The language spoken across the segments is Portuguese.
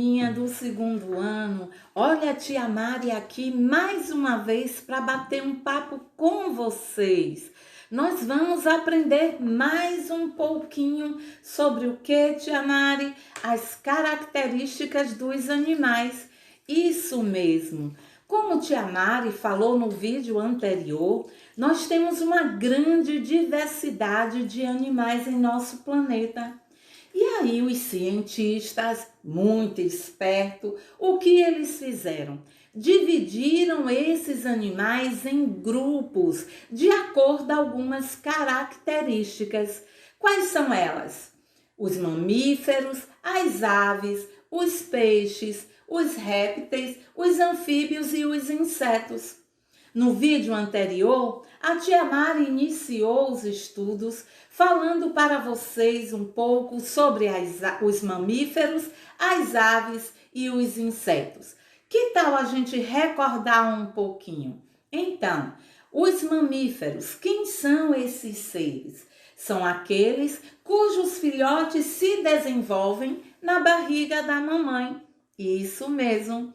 turminha do segundo ano, olha a tia Mari aqui mais uma vez para bater um papo com vocês. Nós vamos aprender mais um pouquinho sobre o que, tia Mari? As características dos animais. Isso mesmo. Como tia Mari falou no vídeo anterior, nós temos uma grande diversidade de animais em nosso planeta. E aí os cientistas, muito espertos, o que eles fizeram? Dividiram esses animais em grupos, de acordo com algumas características. Quais são elas? Os mamíferos, as aves, os peixes, os répteis, os anfíbios e os insetos. No vídeo anterior, a tia Mari iniciou os estudos falando para vocês um pouco sobre os mamíferos, as aves e os insetos. Que tal a gente recordar um pouquinho? Então, os mamíferos, quem são esses seres? São aqueles cujos filhotes se desenvolvem na barriga da mamãe. Isso mesmo.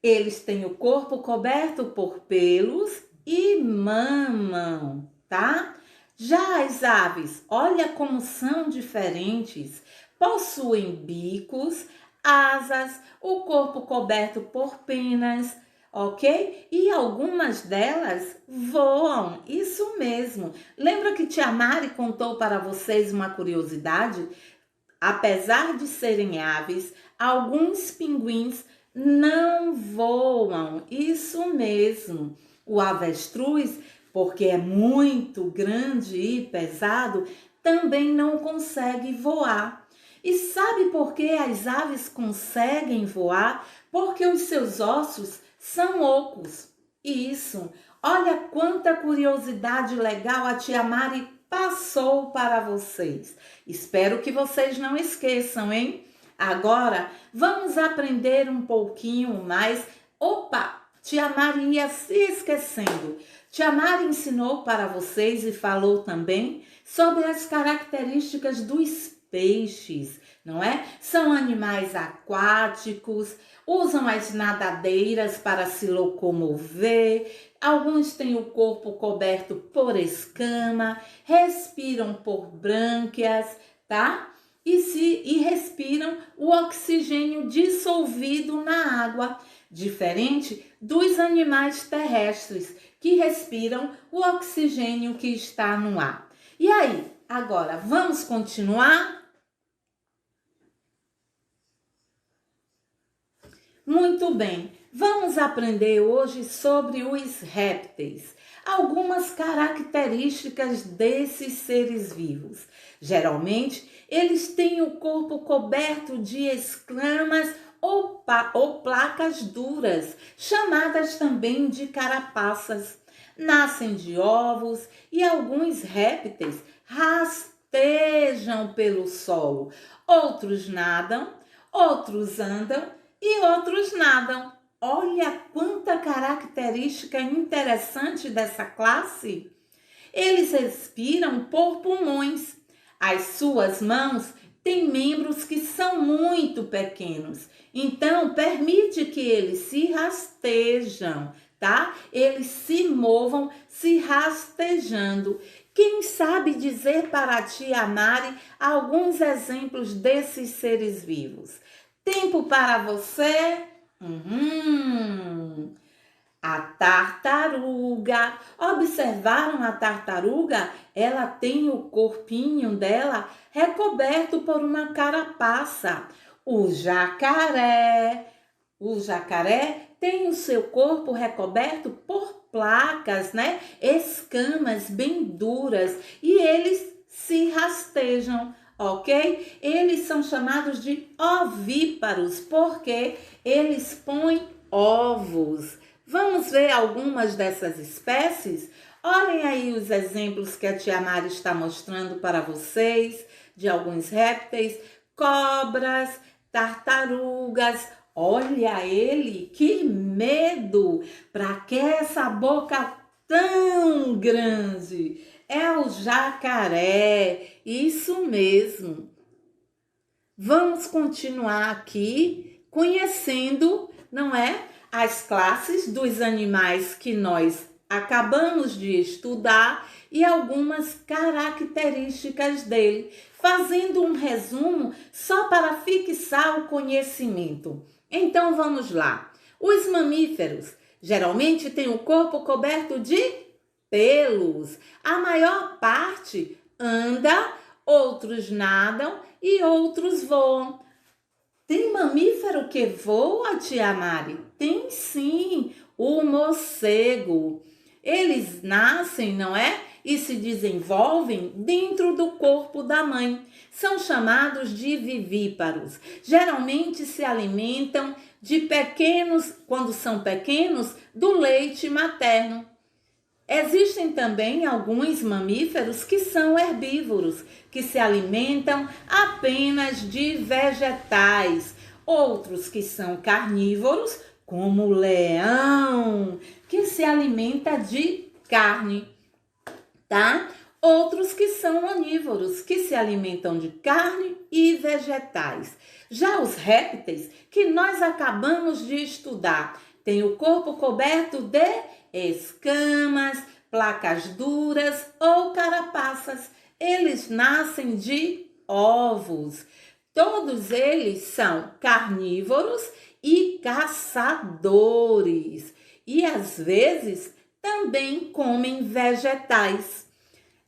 Eles têm o corpo coberto por pelos e mamam, tá? Já as aves, olha como são diferentes. Possuem bicos, asas, o corpo coberto por penas, ok? E algumas delas voam, isso mesmo. Lembra que tia Mari contou para vocês uma curiosidade? Apesar de serem aves, alguns pinguins não voam, isso mesmo. O avestruz, porque é muito grande e pesado, também não consegue voar. E sabe por que as aves conseguem voar? Porque os seus ossos são ocos. Isso. Olha quanta curiosidade legal a tia Mari passou para vocês. Espero que vocês não esqueçam, hein? Agora, vamos aprender um pouquinho mais. Opa, tia Mari ia se esquecendo. Tia Mari ensinou para vocês e falou também sobre as características dos peixes, não é? São animais aquáticos, usam as nadadeiras para se locomover, alguns têm o corpo coberto por escama, respiram por brânquias, tá? E respiram o oxigênio dissolvido na água, diferente dos animais terrestres que respiram o oxigênio que está no ar. E aí, agora vamos continuar? Muito bem, vamos aprender hoje sobre os répteis. Algumas características desses seres vivos. Geralmente, eles têm o corpo coberto de escamas ou placas duras, chamadas também de carapaças. Nascem de ovos e alguns répteis rastejam pelo solo. Outros nadam, outros andam e outros nadam. Olha quanta característica interessante dessa classe. Eles respiram por pulmões. As suas mãos têm membros que são muito pequenos. Então, permite que eles se rastejam, tá? Eles se movam se rastejando. Quem sabe dizer para a tia Mari alguns exemplos desses seres vivos? Tempo para você? A tartaruga. Observaram a tartaruga? Ela tem o corpinho dela recoberto por uma carapaça. O jacaré. O jacaré tem o seu corpo recoberto por placas, né? Escamas bem duras e eles se rastejam. Ok? Eles são chamados de ovíparos porque eles põem ovos. Vamos ver algumas dessas espécies? Olhem aí os exemplos que a tia Mari está mostrando para vocês de alguns répteis, cobras, tartarugas. Olha ele, que medo! Para que essa boca tão grande? É o jacaré, isso mesmo. Vamos continuar aqui conhecendo, não é, as classes dos animais que nós acabamos de estudar e algumas características dele, fazendo um resumo só para fixar o conhecimento. Então vamos lá. Os mamíferos geralmente têm o corpo coberto de pelos. A maior parte anda, outros nadam e outros voam. Tem mamífero que voa, tia Mari? Tem sim, o morcego. Eles nascem, não é? E se desenvolvem dentro do corpo da mãe. São chamados de vivíparos. Geralmente se alimentam de pequenos, quando são pequenos, do leite materno. Existem também alguns mamíferos que são herbívoros, que se alimentam apenas de vegetais. Outros que são carnívoros, como o leão, que se alimenta de carne, tá? Outros que são onívoros, que se alimentam de carne e vegetais. Já os répteis, que nós acabamos de estudar, têm o corpo coberto de escamas, placas duras ou carapaças. Eles nascem de ovos. Todos eles são carnívoros e caçadores. E às vezes também comem vegetais.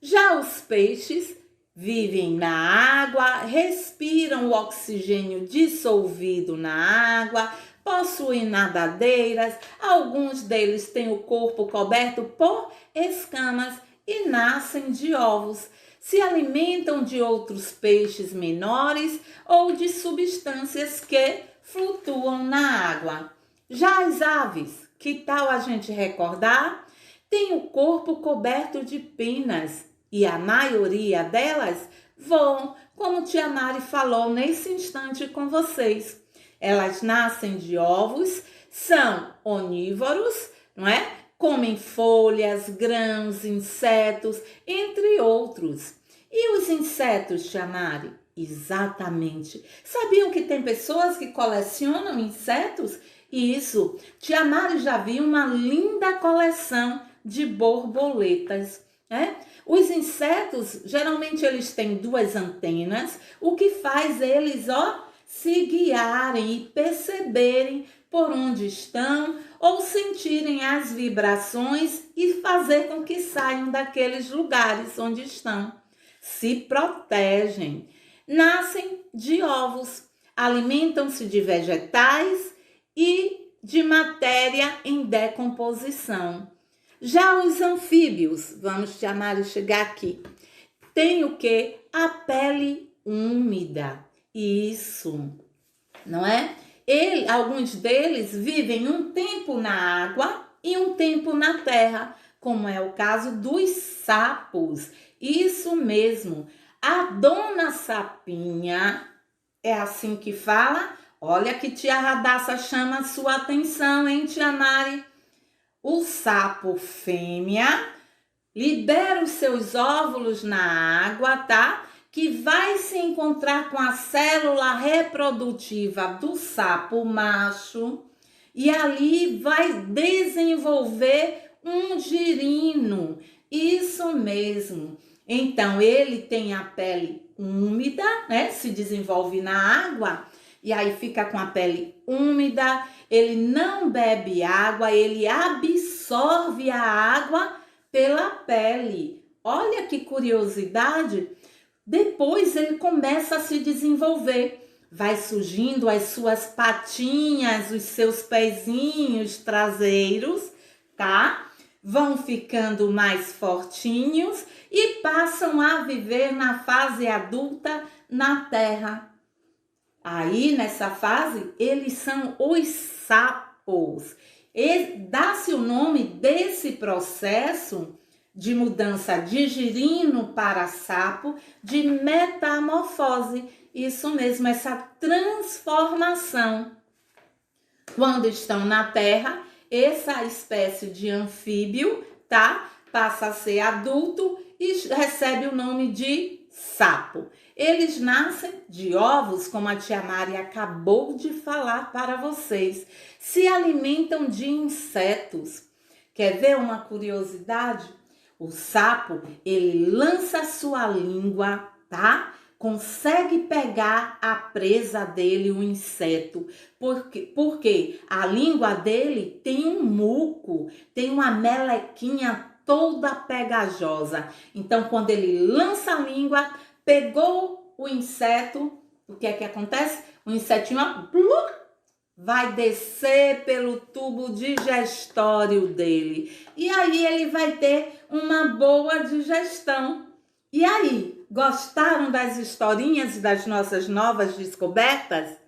Já os peixes vivem na água, respiram o oxigênio dissolvido na água, possuem nadadeiras, alguns deles têm o corpo coberto por escamas e nascem de ovos. Se alimentam de outros peixes menores ou de substâncias que flutuam na água. Já as aves, que tal a gente recordar? Têm o corpo coberto de penas e a maioria delas voam, como tia Mari falou nesse instante com vocês. Elas nascem de ovos, são onívoros, não é? Comem folhas, grãos, insetos, entre outros. E os insetos, tia Mari? Exatamente. Sabiam que tem pessoas que colecionam insetos? Isso. Tia Mari já viu uma linda coleção de borboletas, né? Os insetos, geralmente eles têm duas antenas, o que faz eles, se guiarem e perceberem por onde estão ou sentirem as vibrações e fazer com que saiam daqueles lugares onde estão. Se protegem, nascem de ovos, alimentam-se de vegetais e de matéria em decomposição. Já os anfíbios, vamos chamar de chegar aqui, tem o quê? A pele úmida. Isso, não é? Alguns deles vivem um tempo na água e um tempo na terra, como é o caso dos sapos. Isso mesmo, a dona sapinha, é assim que fala? Olha que tia Radassa chama a sua atenção, hein, tia Mari? O sapo fêmea libera os seus óvulos na água, tá? Que vai se encontrar com a célula reprodutiva do sapo macho e ali vai desenvolver um girino. Isso mesmo. Então, ele tem a pele úmida, né? Se desenvolve na água e aí fica com a pele úmida. Ele não bebe água, ele absorve a água pela pele. Olha que curiosidade! Depois ele começa a se desenvolver. Vai surgindo as suas patinhas, os seus pezinhos traseiros, tá? Vão ficando mais fortinhos e passam a viver na fase adulta na terra. Aí, nessa fase, eles são os sapos. E dá-se o nome desse processo de mudança de girino para sapo, de metamorfose. Isso mesmo, essa transformação. Quando estão na terra, essa espécie de anfíbio, tá? Passa a ser adulto e recebe o nome de sapo. Eles nascem de ovos, como a tia Mari acabou de falar para vocês. Se alimentam de insetos. Quer ver uma curiosidade? O sapo, ele lança sua língua, tá? Consegue pegar a presa dele, o inseto. Porque a língua dele tem um muco, tem uma melequinha toda pegajosa. Então, quando ele lança a língua, pegou o inseto, o que é que acontece? O insetinho vai descer pelo tubo digestório dele. E aí ele vai ter uma boa digestão. E aí, gostaram das historinhas e das nossas novas descobertas?